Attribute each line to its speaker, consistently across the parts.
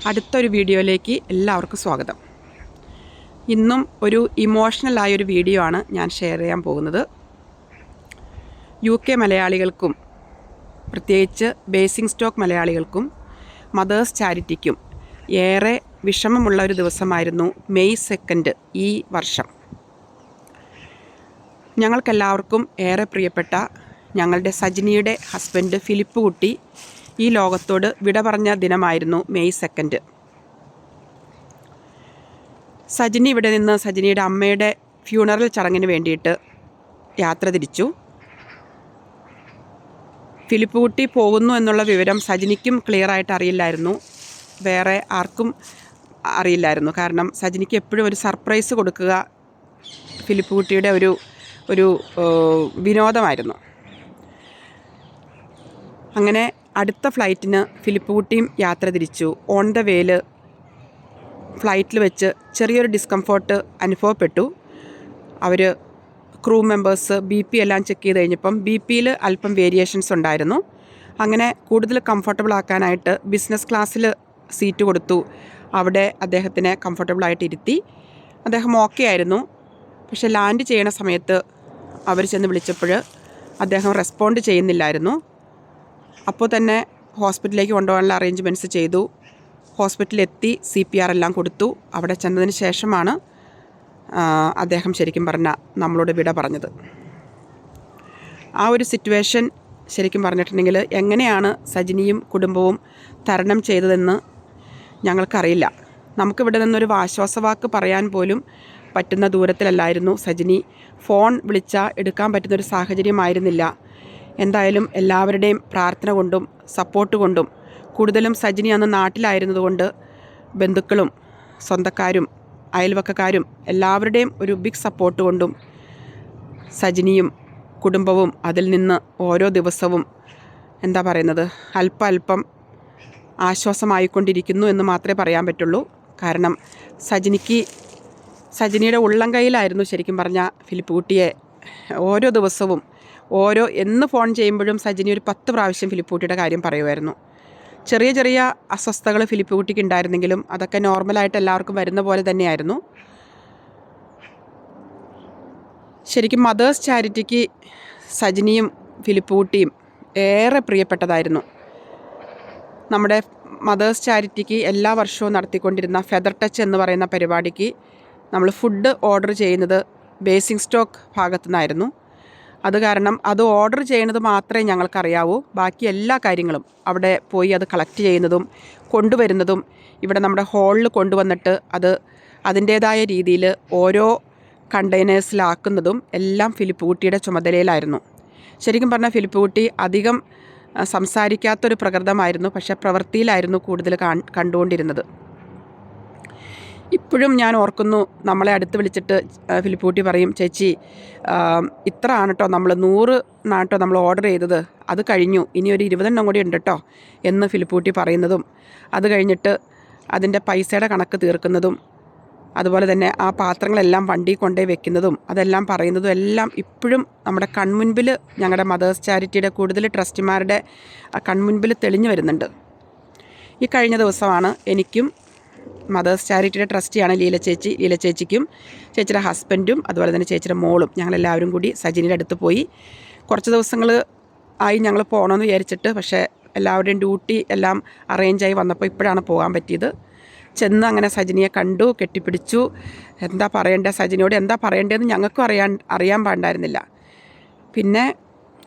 Speaker 1: അടുത്തൊരു വീഡിയോയിലേക്ക് എല്ലാവർക്കും സ്വാഗതം. ഇന്നും ഒരു ഇമോഷണലായൊരു വീഡിയോ ആണ് ഞാൻ ഷെയർ ചെയ്യാൻ പോകുന്നത്. UK മലയാളികൾക്കും പ്രത്യേകിച്ച് ബേസിംഗ്സ്റ്റോക്ക് മലയാളികൾക്കും മദേഴ്സ് ചാരിറ്റിക്കും ഏറെ വിഷമമുള്ള ഒരു ദിവസമായിരുന്നു മെയ് 2 ഈ വർഷം. ഞങ്ങൾക്കെല്ലാവർക്കും ഏറെ പ്രിയപ്പെട്ട ഞങ്ങളുടെ സജിനിയുടെ ഹസ്ബൻഡ് ഫിലിപ്പ് കുട്ടി ഈ ലോകത്തോട് വിട പറഞ്ഞ ദിനമായിരുന്നു മെയ് 2. സജിനി ഇവിടെ നിന്ന് സജിനിയുടെ അമ്മയുടെ ഫ്യൂണറൽ ചടങ്ങിന് വേണ്ടിയിട്ട് യാത്ര തിരിച്ചു. ഫിലിപ്പ് കുട്ടി പോകുന്നു എന്നുള്ള വിവരം സജിനിക്കും ക്ലിയറായിട്ട് അറിയില്ലായിരുന്നു, വേറെ ആർക്കും അറിയില്ലായിരുന്നു. കാരണം സജിനിക്ക് എപ്പോഴും ഒരു സർപ്രൈസ് കൊടുക്കുക ഫിലിപ്പ് കുട്ടിയുടെ ഒരു വിനോദമായിരുന്നു. അങ്ങനെ അടുത്ത ഫ്ലൈറ്റിന് ഫിലിപ്പ് കുട്ടിയും യാത്ര തിരിച്ചു. ഓൺ ദ വേയിൽ ഫ്ലൈറ്റിൽ വെച്ച് ചെറിയൊരു ഡിസ്കംഫോർട്ട് അനുഭവപ്പെട്ടു. അവർ ക്രൂ മെമ്പേഴ്സ് BP എല്ലാം ചെക്ക് ചെയ്ത് കഴിഞ്ഞപ്പം BPയിൽ അല്പം വേരിയേഷൻസ് ഉണ്ടായിരുന്നു. അങ്ങനെ കൂടുതൽ കംഫർട്ടബിൾ ആക്കാനായിട്ട് ബിസിനസ് ക്ലാസ്സിൽ സീറ്റ് കൊടുത്തു. അവിടെ അദ്ദേഹത്തിനെ കംഫർട്ടബിളായിട്ട് ഇരുത്തി. അദ്ദേഹം ഓക്കെ ആയിരുന്നു. പക്ഷേ ലാൻഡ് ചെയ്യണ സമയത്ത് അവർ ചെന്ന് വിളിച്ചപ്പോൾ അദ്ദേഹം റെസ്പോണ്ട് ചെയ്യുന്നില്ലായിരുന്നു. അപ്പോൾ തന്നെ ഹോസ്പിറ്റലിലേക്ക് കൊണ്ടുപോകാനുള്ള അറേഞ്ച്മെൻറ്റ്സ് ചെയ്തു. ഹോസ്പിറ്റലിലെത്തി CPR എല്ലാം കൊടുത്തു. അവിടെ ചെന്നതിന് ശേഷമാണ് അദ്ദേഹം ശരിക്കും പറഞ്ഞാൽ നമ്മളോട് വിട പറഞ്ഞത്. ആ ഒരു സിറ്റുവേഷൻ ശരിക്കും പറഞ്ഞിട്ടുണ്ടെങ്കിൽ എങ്ങനെയാണ് സജിനിയും കുടുംബവും തരണം ചെയ്തതെന്ന് ഞങ്ങൾക്കറിയില്ല. നമുക്കിവിടെ നിന്നൊരു ആശ്വാസവാക്ക് പറയാൻ പോലും പറ്റുന്ന ദൂരത്തിലല്ലായിരുന്നു സജിനി. ഫോൺ വിളിച്ചാൽ എടുക്കാൻ പറ്റുന്നൊരു സാഹചര്യമായിരുന്നില്ല. എന്തായാലും എല്ലാവരുടെയും പ്രാർത്ഥന കൊണ്ടും സപ്പോർട്ട് കൊണ്ടും, കൂടുതലും സജിനി അന്ന് നാട്ടിലായിരുന്നതുകൊണ്ട് ബന്ധുക്കളും സ്വന്തക്കാരും അയൽവക്കക്കാരും എല്ലാവരുടെയും ഒരു ബിഗ് സപ്പോർട്ട് കൊണ്ടും സജിനിയും കുടുംബവും അതിൽ നിന്ന് ഓരോ ദിവസവും എന്താ പറയുന്നത് അല്പം ആശ്വാസമായിക്കൊണ്ടിരിക്കുന്നു എന്ന് മാത്രമേ പറയാൻ പറ്റുള്ളൂ. കാരണം സജിനിയുടെ ഉള്ളം കയ്യിലായിരുന്നു ശരിക്കും പറഞ്ഞാൽ ഫിലിപ്പ് കുട്ടിയെ. ഓരോ ദിവസവും എന്ന് ഫോൺ ചെയ്യുമ്പോഴും സജിനി ഒരു 10 പ്രാവശ്യം ഫിലിപ്പ് കുട്ടിയുടെ കാര്യം പറയുമായിരുന്നു. ചെറിയ അസ്വസ്ഥതകൾ ഫിലിപ്പ് കുട്ടിക്ക് ഉണ്ടായിരുന്നെങ്കിലും അതൊക്കെ നോർമലായിട്ട് എല്ലാവർക്കും വരുന്ന പോലെ തന്നെയായിരുന്നു. ശരിക്കും മദേഴ്സ് ചാരിറ്റിക്ക് സജിനിയും ഫിലിപ്പ് കുട്ടിയും ഏറെ പ്രിയപ്പെട്ടതായിരുന്നു. നമ്മുടെ മദേഴ്സ് ചാരിറ്റിക്ക് എല്ലാ വർഷവും നടത്തിക്കൊണ്ടിരുന്ന ഫെദർ ടച്ച് എന്ന് പറയുന്ന പരിപാടിക്ക് നമ്മൾ ഫുഡ് ഓർഡർ ചെയ്യുന്നത് ബേസിംഗ്സ്റ്റോക്ക് ഭാഗത്തു നിന്നായിരുന്നു. അത് കാരണം അത് ഓർഡർ ചെയ്യുന്നത് മാത്രമേ ഞങ്ങൾക്കറിയാവൂ. ബാക്കി എല്ലാ കാര്യങ്ങളും അവിടെ പോയി അത് കളക്ട് ചെയ്യുന്നതും കൊണ്ടുവരുന്നതും ഇവിടെ നമ്മുടെ ഹാളിൽ കൊണ്ടുവന്നിട്ട് അത് അതിൻ്റേതായ രീതിയിൽ ഓരോ കണ്ടെയ്നേഴ്സിലാക്കുന്നതും എല്ലാം ഫിലിപ്പ് കുട്ടിയുടെ ചുമതലയിലായിരുന്നു. ശരിക്കും പറഞ്ഞാൽ ഫിലിപ്പ് കുട്ടി അധികം സംസാരിക്കാത്തൊരു പ്രകൃതമായിരുന്നു, പക്ഷേ പ്രവൃത്തിയിലായിരുന്നു കൂടുതൽ കണ്ടുകൊണ്ടിരുന്നത്. ഇപ്പോഴും ഞാൻ ഓർക്കുന്നു, നമ്മളെ അടുത്ത് വിളിച്ചിട്ട് ഫിലിപ്പ് കുട്ടി പറയും, ചേച്ചി ഇത്ര ആണ് കേട്ടോ, നമ്മൾ 100 കേട്ടോ നമ്മൾ ഓർഡർ ചെയ്തത്, അത് കഴിഞ്ഞു, ഇനി ഒരു 20 കൂടി ഉണ്ട് കേട്ടോ എന്ന് ഫിലിപ്പ് കുട്ടി പറയുന്നതും, അത് കഴിഞ്ഞിട്ട് അതിൻ്റെ പൈസയുടെ കണക്ക് തീർക്കുന്നതും, അതുപോലെ തന്നെ ആ പാത്രങ്ങളെല്ലാം വണ്ടി കൊണ്ടുപോയി വെക്കുന്നതും അതെല്ലാം പറയുന്നതും എല്ലാം ഇപ്പോഴും നമ്മുടെ കൺമുൻപിൽ, ഞങ്ങളുടെ മദേഴ്സ് ചാരിറ്റിയുടെ കൂടുതൽ ട്രസ്റ്റിമാരുടെ കൺമുൻപിൽ തെളിഞ്ഞു വരുന്നുണ്ട്. ഈ കഴിഞ്ഞ ദിവസമാണ് എനിക്കും മദേഴ്സ് ചാരിറ്റിയുടെ ട്രസ്റ്റിയാണ് ലീല ചേച്ചിക്കും ചേച്ചിയുടെ ഹസ്ബൻഡും അതുപോലെ തന്നെ ചേച്ചിയുടെ മോളും ഞങ്ങളെല്ലാവരും കൂടി സജിനിയുടെ അടുത്ത് പോയി. കുറച്ച് ദിവസങ്ങൾ ആയി ഞങ്ങൾ പോകണമെന്ന് വിചാരിച്ചിട്ട്, പക്ഷേ എല്ലാവരുടെയും ഡ്യൂട്ടി എല്ലാം അറേഞ്ചായി വന്നപ്പോൾ ഇപ്പോഴാണ് പോകാൻ പറ്റിയത്. ചെന്ന് അങ്ങനെ സജിനിയെ കണ്ടു, കെട്ടിപ്പിടിച്ചു. എന്താ പറയേണ്ടത്, സജിനിയോട് എന്താ പറയേണ്ടതെന്ന് ഞങ്ങൾക്കും അറിയാൻ പാടില്ലായിരുന്നില്ല. പിന്നെ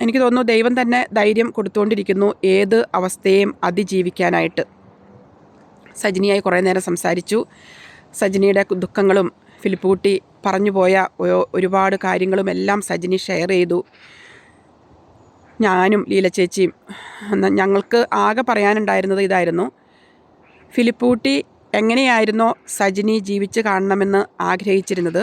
Speaker 1: എനിക്ക് തോന്നുന്നു ദൈവം തന്നെ ധൈര്യം കൊടുത്തുകൊണ്ടിരിക്കുന്നു ഏത് അവസ്ഥയെയും അതിജീവിക്കാനായിട്ട്. സജിനിയായി കുറേ നേരം സംസാരിച്ചു. സജിനിയുടെ ദുഃഖങ്ങളും ഫിലിപ്പ് കുട്ടി പറഞ്ഞു പോയ ഒരുപാട് കാര്യങ്ങളും എല്ലാം സജിനി ഷെയർ ചെയ്തു. ഞാനും ലീല ചേച്ചിയും ഞങ്ങൾക്ക് ആകെ പറയാനുണ്ടായിരുന്നത് ഇതായിരുന്നു, ഫിലിപ്പ് കുട്ടി എങ്ങനെയായിരുന്നോ സജിനി ജീവിച്ച് കാണണമെന്ന് ആഗ്രഹിച്ചിരുന്നത്,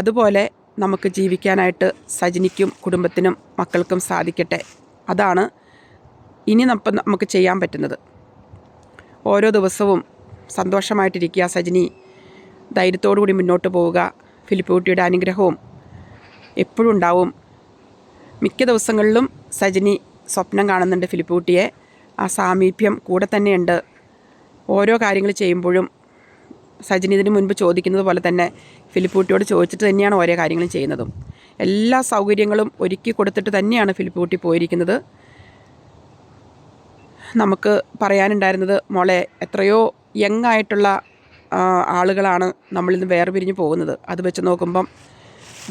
Speaker 1: അതുപോലെ നമുക്ക് ജീവിക്കാനായിട്ട് സജിനിക്കും കുടുംബത്തിനും മക്കൾക്കും സാധിക്കട്ടെ. അതാണ് ഇനി നമുക്ക് ചെയ്യാൻ പറ്റുന്നത്. ഓരോ ദിവസവും സന്തോഷമായിട്ടിരിക്കുക സജിനി, ധൈര്യത്തോടു കൂടി മുന്നോട്ട് പോവുക. ഫിലിപ്പ് കുട്ടിയുടെ അനുഗ്രഹവും എപ്പോഴും ഉണ്ടാവും. മിക്ക ദിവസങ്ങളിലും സജിനി സ്വപ്നം കാണുന്നുണ്ട് ഫിലിപ്പ് കുട്ടിയെ. ആ സാമീപ്യം കൂടെ തന്നെയുണ്ട്. ഓരോ കാര്യങ്ങൾ ചെയ്യുമ്പോഴും സജിനി ഇതിന് മുൻപ് ചോദിക്കുന്നത് പോലെ തന്നെ ഫിലിപ്പൂട്ടിയോട് ചോദിച്ചിട്ട് തന്നെയാണ് ഓരോ കാര്യങ്ങളും ചെയ്യുന്നതും. എല്ലാ സൗകര്യങ്ങളും ഒരുക്കി കൊടുത്തിട്ട് തന്നെയാണ് ഫിലിപ്പൂട്ടി പോയിരിക്കുന്നത്. നമുക്ക് പറയാനുണ്ടായിരുന്നത്, മോളെ എത്രയോ യങ് ആയിട്ടുള്ള ആളുകളാണ് നമ്മളിന്ന് വേർപിരിഞ്ഞ് പോകുന്നത്. അത് വെച്ച് നോക്കുമ്പം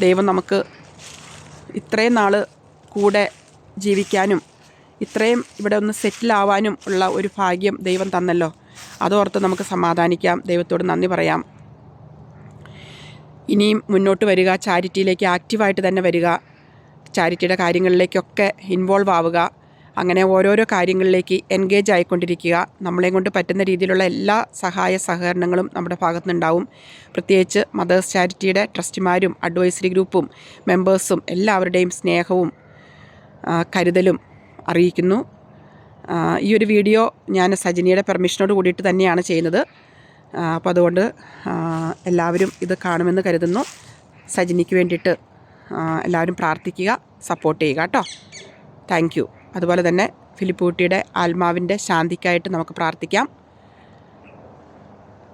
Speaker 1: ദൈവം നമുക്ക് ഇത്രയും നാൾ കൂടെ ജീവിക്കാനും ഇത്രയും ഇവിടെ ഒന്ന് സെറ്റിലാവാനും ഉള്ള ഒരു ഭാഗ്യം ദൈവം തന്നല്ലോ. അതോർത്ത് നമുക്ക് സമാധാനിക്കാം, ദൈവത്തോട് നന്ദി പറയാം. ഇനിയും മുന്നോട്ട് വരിക, ചാരിറ്റിയിലേക്ക് ആക്റ്റീവായിട്ട് തന്നെ വരിക, ചാരിറ്റിയുടെ കാര്യങ്ങളിലേക്കൊക്കെ ഇൻവോൾവ് ആവുക. അങ്ങനെ ഓരോരോ കാര്യങ്ങളിലേക്ക് എൻഗേജ് ആയിക്കൊണ്ടിരിക്കുക. നമ്മളെ കൊണ്ട് പറ്റുന്ന രീതിയിലുള്ള എല്ലാ സഹായ സഹകരണങ്ങളും നമ്മുടെ ഭാഗത്തുനിന്നുണ്ടാവും. പ്രത്യേകിച്ച് മദേഴ്സ് ചാരിറ്റിയുടെ ട്രസ്റ്റിമാരും അഡ്വൈസറി ഗ്രൂപ്പും മെമ്പേഴ്സും എല്ലാവരുടെയും സ്നേഹവും കരുതലും അറിയിക്കുന്നു. ഈ ഒരു വീഡിയോ ഞാൻ സജിനിയുടെ പെർമിഷനോട് കൂടിയിട്ട് തന്നെയാണ് ചെയ്യുന്നത്. അപ്പോൾ അതുകൊണ്ട് എല്ലാവരും ഇത് കാണുമെന്ന് കരുതുന്നു. സജിനിക്ക് വേണ്ടിയിട്ട് എല്ലാവരും പ്രാർത്ഥിക്കുക, സപ്പോർട്ട് ചെയ്യുക കേട്ടോ. Thank you. അതുപോലെ തന്നെ ഫിലിപ്പൂട്ടിയുടെ ആത്മാവിൻ്റെ ശാന്തിക്കായിട്ട് നമുക്ക് പ്രാർത്ഥിക്കാം.